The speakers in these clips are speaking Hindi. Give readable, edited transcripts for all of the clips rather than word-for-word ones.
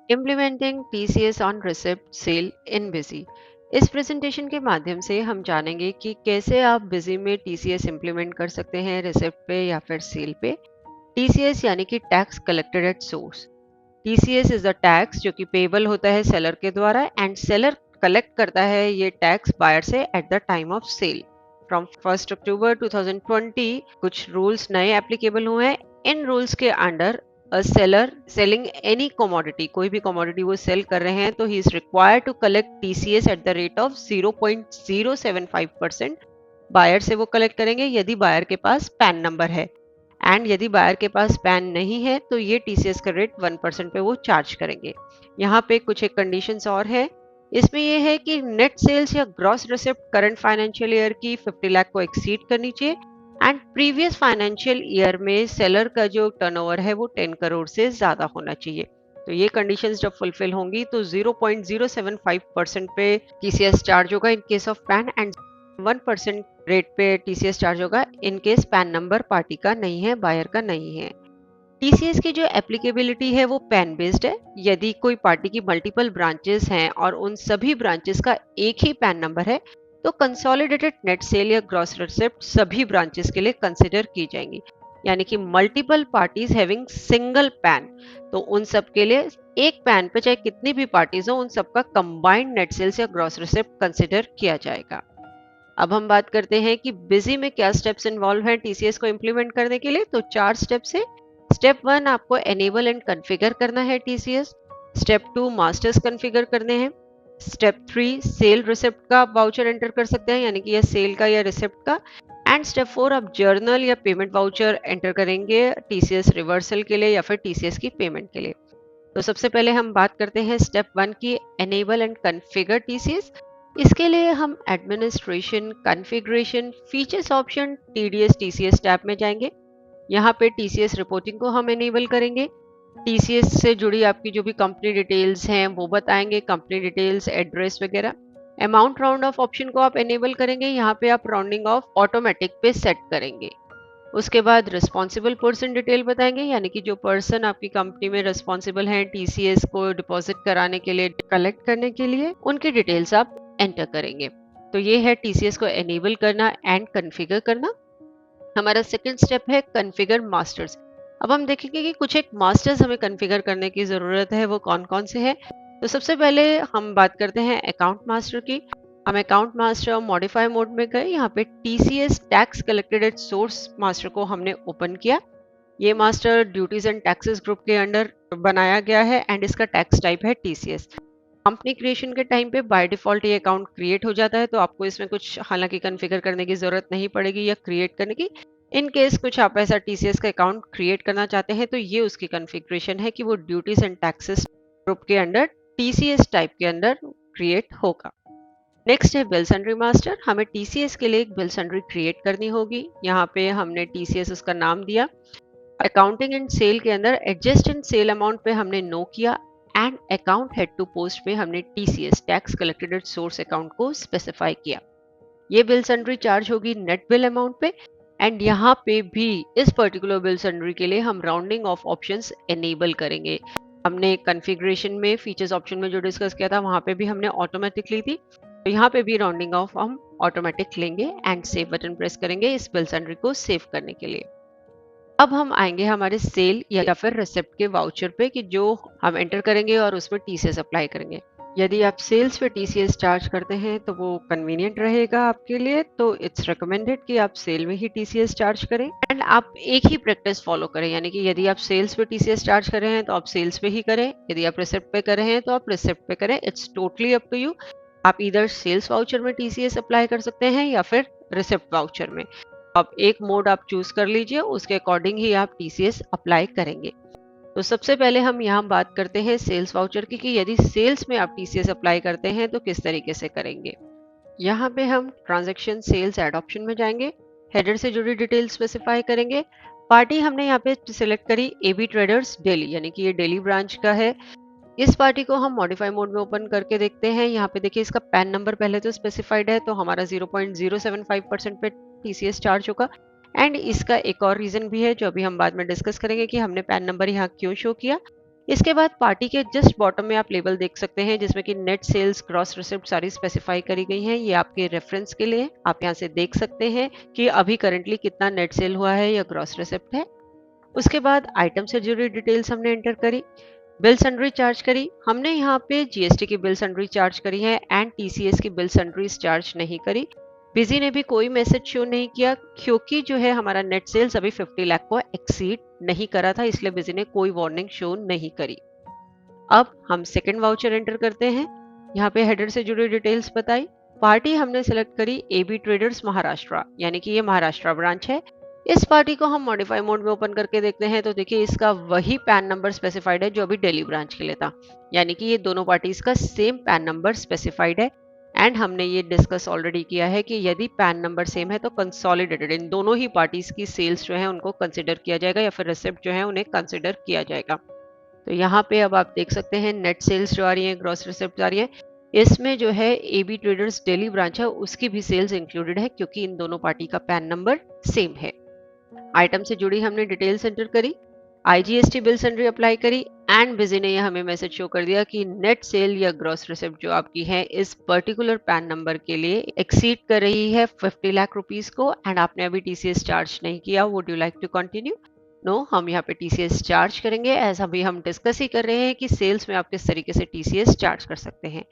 Implementing TCS on receipt sale in Busy. इस प्रेजेंटेशन के माध्यम से हम जानेंगे कि कैसे आप बिजी में टीसीएस इम्प्लीमेंट कर सकते हैं रिसिप्ट पे या फिर सेल पे। टीसीएस यानी कि tax collected at source. TCS is the tax जो कि पेबल होता है सेलर के द्वारा एंड सेलर कलेक्ट करता है ये टैक्स बायर से at the time of sale. From 1 October 2020 कुछ रूल्स नए एप्लीकेबल हुए हैं। इन रूल्स के under a seller selling any commodity, कोई भी कमोडिटी वो सेल कर रहे हैं, तो he is required to collect TCS at the rate of 0.075%। Buyer से वो कलेक्ट करेंगे यदि बायर के पास पैन नंबर है, एंड यदि बायर के पास पैन नहीं है तो ये टीसीएस का रेट 1% पे वो चार्ज करेंगे। यहाँ पे कुछ एक कंडीशंस और है। इसमें ये है कि नेट सेल्स या gross receipt current financial year की 50 लाख को एक्सीड करनी चाहिए एंड प्रीवियस फाइनेंशियल ईयर में सेलर का जो टर्नओवर है वो 10 करोड़ से ज्यादा होना चाहिए। तो ये कंडीशंस जब फुलफिल होंगी तो 0.075% पे टीसीएस चार्ज होगा in case of pan and 1% rate पे टीसीएस चार्ज होगा in case pan number party का नहीं है, बायर का नहीं है। टीसीएस की जो एप्लीकेबिलिटी है वो पैन बेस्ड है। यदि कोई पार्टी की मल्टीपल ब्रांचेस हैं और उन सभी ब्रांचेस का एक ही पैन नंबर है तो कंसोलिडेटेड नेट सेल या ग्रॉस रिसिप्ट सभी ब्रांचेस के लिए कंसिडर की जाएंगी। यानी कि multiple parties having single pan, तो उन सब के लिए एक पैन पे चाहे कितनी भी पार्टीज हो उन सबका कंबाइंड नेट सेल्स या ग्रॉस रिसिप्ट कंसिडर किया जाएगा। अब हम बात करते हैं कि बिजी में क्या स्टेप्स इन्वॉल्व हैं टीसीएस को इम्प्लीमेंट करने के लिए। तो 4 स्टेप्स है। स्टेप 1 आपको एनेबल एंड कॉन्फ़िगर करना है टीसीएस। स्टेप 2 मास्टर्स कॉन्फ़िगर करने हैं। स्टेप 3 सेल रिसिप्ट का आप वाउचर एंटर कर सकते हैं, यानी कि यह सेल का या रिसिप्ट का। एंड स्टेप 4 आप जर्नल या पेमेंट वाउचर एंटर करेंगे टीसीएस रिवर्सल के लिए या फिर टीसीएस की पेमेंट के लिए। तो सबसे पहले हम बात करते हैं स्टेप 1 की, एनेबल एंड कॉन्फ़िगर टीसीएस। इसके लिए हम administration, configuration, features option, TDS TCS tab में जाएंगे। यहाँ पे टीसीएस रिपोर्टिंग को हम एनेबल करेंगे। टीसीएस से जुड़ी आपकी जो भी कंपनी डिटेल्स हैं वो बताएंगे, कंपनी डिटेल्स, एड्रेस वगैरह। अमाउंट राउंड ऑफ ऑप्शन को आप एनेबल करेंगे। यहाँ पे आप राउंडिंग ऑफ ऑटोमेटिक पे सेट करेंगे। उसके बाद रिस्पॉन्सिबल पर्सन डिटेल बताएंगे, यानी कि जो पर्सन आपकी कंपनी में रिस्पॉन्सिबल हैं टीसीएस को डिपॉजिट कराने के लिए, कलेक्ट करने के लिए, उनकी डिटेल्स आप एंटर करेंगे। तो ये है टीसीएस को एनेबल करना एंड कॉन्फ़िगर करना। हमारा सेकंड स्टेप है कॉन्फ़िगर मास्टर्स। अब हम देखेंगे कि कुछ एक मास्टर्स हमें कॉन्फ़िगर करने की ज़रूरत है, वो कौन कौन से हैं। तो सबसे पहले हम बात करते हैं अकाउंट मास्टर की। हम अकाउंट मास्टर मॉडिफाई मोड में गए। यहाँ पे TCS tax collected at source master को हमने ओपन किया। ये master duties and taxes group के अंडर बनाया गया है एंड इसका टैक्स टाइप है टीसीएस। कंपनी क्रिएशन के टाइम पे बाय डिफॉल्ट ये अकाउंट क्रिएट हो जाता है, तो आपको इसमें कुछ हालांकि कॉन्फ़िगर करने की जरूरत नहीं पड़ेगी या क्रिएट करने की। इन केस कुछ आप ऐसा टीसीएस का अकाउंट क्रिएट करना चाहते हैं तो ये उसकी कॉन्फ़िगरेशन है कि वो ड्यूटीज एंड टैक्सेस ग्रुप के अंडर टीसीएस टाइप के अंदर क्रिएट होगा। नेक्स्ट है बिल सन्ड्री मास्टर। हमें टीसीएस के लिए एक बिल सन्ड्री क्रिएट करनी होगी। यहाँ पे हमने टीसीएस उसका नाम दिया। अकाउंटिंग एंड सेल के अंदर एडजस्ट एंड सेल अमाउंट पे हमने नो किया and account head to post पे हमने TCS tax collected at source account को स्पेसिफाई किया। ये बिल सन्ड्री चार्ज होगी नेट बिल अमाउंट पे एंड यहाँ पे भी इस पर्टिकुलर बिल सन्ड्री के लिए हम राउंडिंग ऑफ ऑप्शंस एनेबल करेंगे। हमने कॉन्फ़िगरेशन में फीचर्स ऑप्शन में जो डिस्कस किया था वहां पे भी हमने ऑटोमेटिक ली थी, तो यहाँ पे भी राउंडिंग ऑफ हम ऑटोमेटिक लेंगे एंड सेव बटन प्रेस करेंगे इस बिल सन्ड्री को सेव करने के लिए। अब हम आएंगे हमारे सेल या फिर रिसिप्ट के वाउचर पे कि जो हम एंटर करेंगे और उसमें टीसीएस अप्लाई करेंगे। यदि आप सेल्स पे टीसीएस चार्ज करते हैं तो वो कन्वीनियंट रहेगा आपके लिए, तो इट्स रिकमेंडेड कि आप सेल में ही टीसीएस चार्ज करें एंड आप एक ही प्रैक्टिस फॉलो करें। यानी कि यदि आप सेल्स पे टीसीएस चार्ज कर रहे हैं तो आप सेल्स पे ही करें, यदि आप रिसिप्ट पे कर रहे हैं तो आप रिसिप्ट पे करें। It's totally up to you. आप इधर सेल्स वाउचर में टीसीएस अप्लाई कर सकते हैं या फिर रिसिप्ट वाउचर में। अब एक मोड आप चूज कर लीजिए, उसके अकॉर्डिंग ही आप टीसीएस अप्लाई करेंगे। तो सबसे पहले हम यहाँ बात करते हैं सेल्स वाउचर की कि यदि सेल्स में आप टीसीएस अप्लाई करते हैं तो किस तरीके से करेंगे। यहाँ पे हम ट्रांजैक्शन सेल्स एड ऑप्शन में जाएंगे, हेडर से जुड़ी डिटेल स्पेसिफाई करेंगे। पार्टी हमने यहाँ पे सिलेक्ट करी एबी ट्रेडर्स डेली, यानी कि ये डेली ब्रांच का है। इस पार्टी को हम मॉडिफाई मोड में ओपन करके देखते हैं। यहाँ पे देखिए इसका पैन नंबर पहले तो स्पेसिफाइड है, तो हमारा 0.075% पे टीसीएस चार्ज होगा एंड इसका एक और रीजन भी है जो अभी हम बाद में डिस्कस करेंगे कि हमने पैन नंबर यहाँ क्यों शो किया। इसके बाद पार्टी के जस्ट बॉटम में आप लेबल देख सकते हैं जिसमें कि नेट सेल्स, ग्रॉस रिसिप्ट सारी स्पेसिफाई करी गई हैं। ये आपके रेफरेंस के लिए आप यहाँ से देख सकते हैं कि अभी करंटली कितना नेट सेल हुआ है या ग्रॉस रिसिप्ट है। उसके बाद आइटम से जुड़ी डिटेल्स हमने एंटर करी, बिल सन्ड्री चार्ज करी। हमने यहाँ पे जीएसटी की बिल सन्ड्री चार्ज करी है एंड टीसीएस की बिल सन्ड्रीज चार्ज नहीं करी। बिजी ने भी कोई मैसेज शो नहीं किया क्योंकि जो है हमारा नेट सेल्स अभी 50 लाख को एक्सीड नहीं करा था, इसलिए बिजी ने कोई वार्निंग शो नहीं करी। अब हम सेकंड वाउचर एंटर करते हैं। यहाँ पे हेडर से जुड़ी डिटेल्स बताई। पार्टी हमने सेलेक्ट करी एबी ट्रेडर्स महाराष्ट्र, यानी कि ये महाराष्ट्र ब्रांच है। इस पार्टी को हम मॉडिफाई मोड में ओपन करके देखते हैं तो देखिए इसका वही पैन नंबर स्पेसिफाइड है जो अभी दिल्ली ब्रांच के लिए था, यानी कि ये दोनों पार्टीज का सेम पैन नंबर स्पेसिफाइड है। एंड हमने ये डिस्कस ऑलरेडी किया है कि यदि पैन नंबर सेम है तो कंसोलिडेटेड इन दोनों ही पार्टीज की सेल्स जो है उनको कंसिडर किया जाएगा या फिर रिसिप्ट जो है उन्हें कंसिडर किया जाएगा। तो यहाँ पे अब आप देख सकते हैं नेट सेल्स जो आ रही है, ग्रॉस रिसिप्ट आ रही है, इसमें जो है एबी ट्रेडर्स दिल्ली ब्रांच है उसकी भी सेल्स इंक्लूडेड है क्योंकि इन दोनों पार्टी का पैन नंबर सेम है। आइटम से जुड़ी हमने डिटेल्स एंटर करी, आईजीएसटी बिल सन्ड्री अप्लाई करी एंड बिजी ने यह हमें मैसेज शो कर दिया कि नेट सेल या ग्रॉस रिसिप्ट जो आपकी है इस पर्टिकुलर पैन नंबर के लिए एक्सीड कर रही है 50 लाख रुपीस को एंड आपने अभी टीसीएस चार्ज नहीं किया। Would you like to continue? No, हम यहाँ पे टीसीएस चार्ज करेंगे। ऐसा अभी हम डिस्कस ही कर रहे हैं कि सेल्स में आप किस तरीके से टीसीएस चार्ज कर सकते हैं।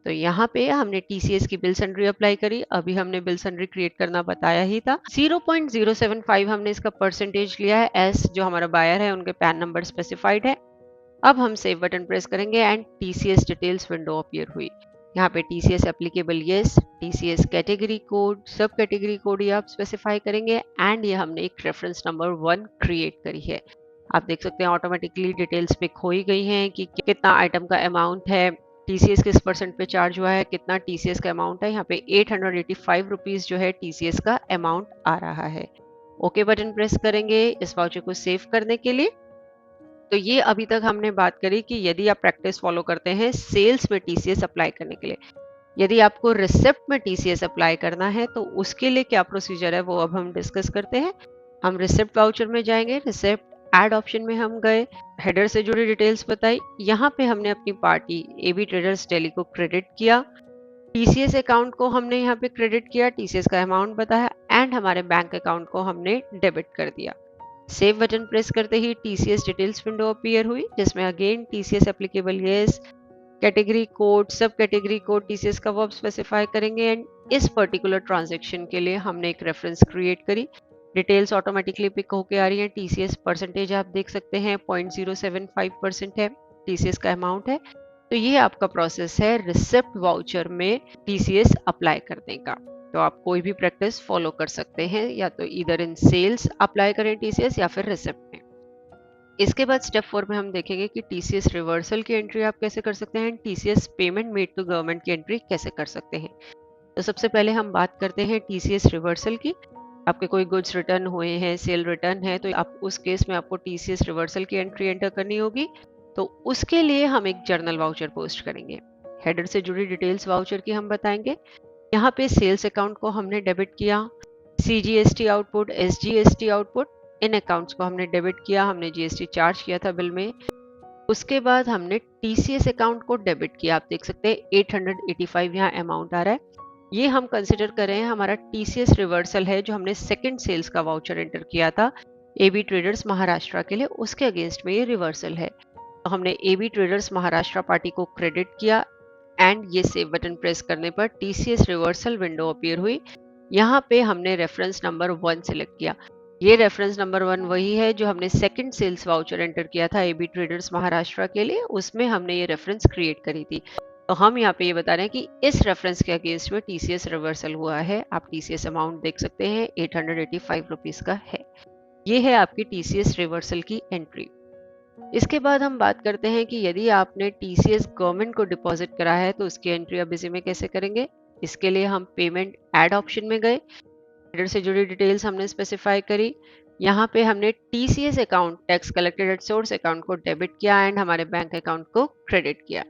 तो यहाँ पे हमने टीसीएस की बिल सन्ड्री अप्लाई करी। अभी हमने बिल सन्ड्री क्रिएट करना बताया ही था। 0.075 हमने इसका परसेंटेज लिया है एस जो हमारा बायर है उनके पैन नंबर स्पेसिफाइड है। अब हम सेव बटन प्रेस करेंगे and TCS details window appear हुई। यहाँ पे TCS applicable yes, TCS category code, सब कैटेगरी कोड ये आप स्पेसिफाई करेंगे एंड ये हमने एक रेफरेंस नंबर 1 क्रिएट करी है। आप देख सकते हैं ऑटोमेटिकली डिटेल्स पिक हो ही गई हैं कि कितना आइटम का अमाउंट है, टीसीएस किस परसेंट पे चार्ज हुआ है, कितना टीसीएस का अमाउंट है। यहाँ पे 885 रुपीज जो है टीसीएस का अमाउंट आ रहा है। ओके बटन प्रेस करेंगे इस वाउचर को सेव करने के लिए। तो ये अभी तक हमने बात करी कि यदि आप प्रैक्टिस फॉलो करते हैं सेल्स में टीसीएस अप्लाई करने के लिए, यदि आपको रिसिप्ट में टीसीएस अप्लाई करना है तो उसके लिए क्या प्रोसीजर है वो अब हम डिस्कस करते हैं। हम रिसिप्ट वाउचर में जाएंगे, रिसिप्ट ऐड ऑप्शन में हम गए, हेडर से जुड़ी डिटेल्स बताई। यहाँ पे हमने अपनी पार्टी एबी ट्रेडर्स दिल्ली को क्रेडिट किया, टीसीएस अकाउंट को हमने यहाँ पे क्रेडिट किया, टीसीएस का अमाउंट बताया एंड हमारे बैंक अकाउंट को हमने डेबिट कर दिया। सेव बटन प्रेस करते ही टीसीएस डिटेल्स विंडो अपीयर हुई जिसमें again TCS applicable yes, category code, सब कैटेगरी कोड टीसीएस का वो आप स्पेसिफाई करेंगे एंड इस पर्टिकुलर ट्रांजैक्शन के लिए हमने एक रेफरेंस क्रिएट करी। डिटेल्स ऑटोमेटिकली पिक होके आ रही हैं। टीसीएस परसेंटेज आप देख सकते हैं 0.075% है, टीसीएस का अमाउंट है। तो ये आपका प्रोसेस है रिसिप्ट वाउचर में टीसीएस अप्लाई करने का। तो आप कोई भी प्रैक्टिस फॉलो कर सकते हैं, या तो इधर इन सेल्स अप्लाई करें टीसीएस या फिर रिसिप्ट में। इसके बाद स्टेप 4 में हम देखेंगे कि टीसीएस रिवर्सल की एंट्री आप कैसे कर सकते हैं, TCS payment made to government की एंट्री कैसे कर सकते हैं। तो सबसे पहले हम बात करते हैं टीसीएस रिवर्सल की। आपके कोई गुड्स रिटर्न हुए हैं, सेल रिटर्न है, तो आप उस केस में आपको टीसीएस रिवर्सल की एंट्री एंटर करनी होगी। तो उसके लिए हम एक जर्नल वाउचर पोस्ट करेंगे। हेडर से जुड़ी डिटेल्स वाउचर की हम बताएंगे। यहाँ पे सेल्स अकाउंट को हमने डेबिट किया, सीजीएसटी आउटपुट, एसजीएसटी आउटपुट, इन अकाउंट्स को हमने डेबिट किया, हमने जीएसटी चार्ज किया था बिल में। उसके बाद हमने टीसीएस अकाउंट को डेबिट किया। आप देख सकते हैं 885 यहाँ अमाउंट आ रहा है। ये हम कंसिडर कर रहे हैं हमारा टीसीएस रिवर्सल है जो हमने सेकंड सेल्स का वाउचर एंटर किया था एबी ट्रेडर्स महाराष्ट्र के लिए, उसके अगेंस्ट में ये रिवर्सल है। तो हमने एबी ट्रेडर्स महाराष्ट्र पार्टी को क्रेडिट किया एंड ये सेव बटन प्रेस करने पर टीसीएस रिवर्सल विंडो अपीयर हुई। यहाँ पे हमने रेफरेंस नंबर 1 सिलेक्ट किया। ये रेफरेंस नंबर 1 वही है जो हमने सेकंड सेल्स वाउचर एंटर किया था एबी ट्रेडर्स महाराष्ट्र के लिए, उसमें हमने ये रेफरेंस क्रिएट करी थी। तो हम यहाँ पे ये बता रहे हैं कि इस रेफरेंस के अगेंस्ट में टीसीएस रिवर्सल हुआ है। आप टीसीएस अमाउंट देख सकते हैं 885 रुपीज का है। ये है आपकी टीसीएस रिवर्सल की एंट्री। इसके बाद हम बात करते हैं कि यदि आपने टीसीएस गवर्नमेंट को डिपॉजिट करा है तो उसकी एंट्री अब इसी में कैसे करेंगे। इसके लिए हम पेमेंट ऐड ऑप्शन में गए, हेडर से जुड़ी डिटेल्स हमने स्पेसिफाई करी। यहाँ पे हमने TCS account tax collected at source account को डेबिट किया एंड हमारे बैंक अकाउंट को क्रेडिट किया।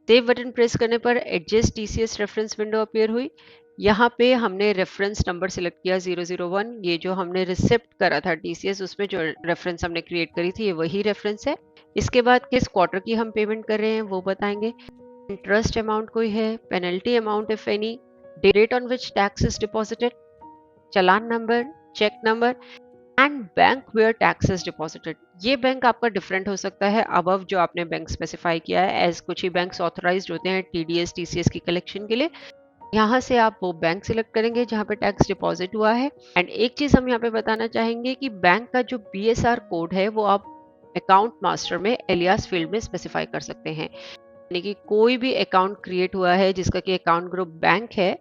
सेव बटन प्रेस करने पर adjust TCS reference window appear हुई। यहाँ पे हमने रेफरेंस नंबर सिलेक्ट किया 001। ये जो हमने रिसिप्ट करा था टीसीएस उसमें जो रेफरेंस हमने क्रिएट करी थी ये वही रेफरेंस है। इसके बाद किस क्वार्टर की हम पेमेंट कर रहे हैं वो बताएंगे। इंटरेस्ट अमाउंट कोई है, penalty amount if any, date on which tax is deposited, challan number, cheque number and bank where tax is deposited. ये बैंक आपका डिफरेंट हो सकता है अबव जो आपने बैंक स्पेसिफाई किया है, एज कुछ ही बैंक्स ऑथराइज्ड होते हैं टीडीएस टीसीएस की कलेक्शन के लिए। यहाँ से आप वो बैंक सिलेक्ट करेंगे जहाँ पे टैक्स डिपॉजिट हुआ है। एंड एक चीज हम यहाँ पे बताना चाहेंगे कि बैंक का जो बीएसआर कोड है वो आप अकाउंट मास्टर में एलियास फील्ड में स्पेसिफाई कर सकते हैं। यानी कि कोई भी अकाउंट क्रिएट हुआ है जिसका कि अकाउंट ग्रुप बैंक है,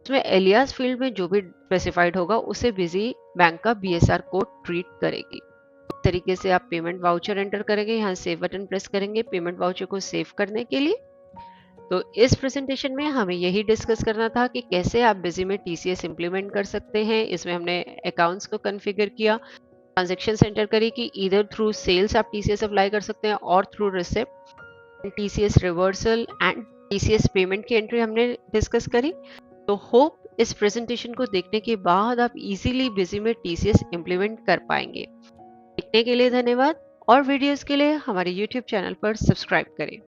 उसमें एलियास फील्ड में जो भी स्पेसिफाइड होगा उसे बिजी बैंक का बीएसआर कोड ट्रीट करेगी। इस तरीके से आप पेमेंट वाउचर एंटर करेंगे, यहाँ सेव बटन प्रेस करेंगे पेमेंट वाउचर को सेव करने के लिए। तो इस प्रेजेंटेशन में हमें यही डिस्कस करना था कि कैसे आप बिजी में टीसीएस इंप्लीमेंट कर सकते हैं। इसमें हमने अकाउंट्स को कॉन्फ़िगर किया, ट्रांजैक्शन सेंटर करी कि इधर थ्रू सेल्स आप टीसीएस अप्लाई कर सकते हैं और through receipt, TCS reversal and TCS payment की एंट्री हमने डिस्कस करी। तो होप इस प्रेजेंटेशन को देखने के बाद आप इजीली बिजी में टीसीएस इंप्लीमेंट कर पाएंगे। देखने के लिए धन्यवाद और वीडियोस के लिए हमारे यूट्यूब चैनल पर सब्सक्राइब करें।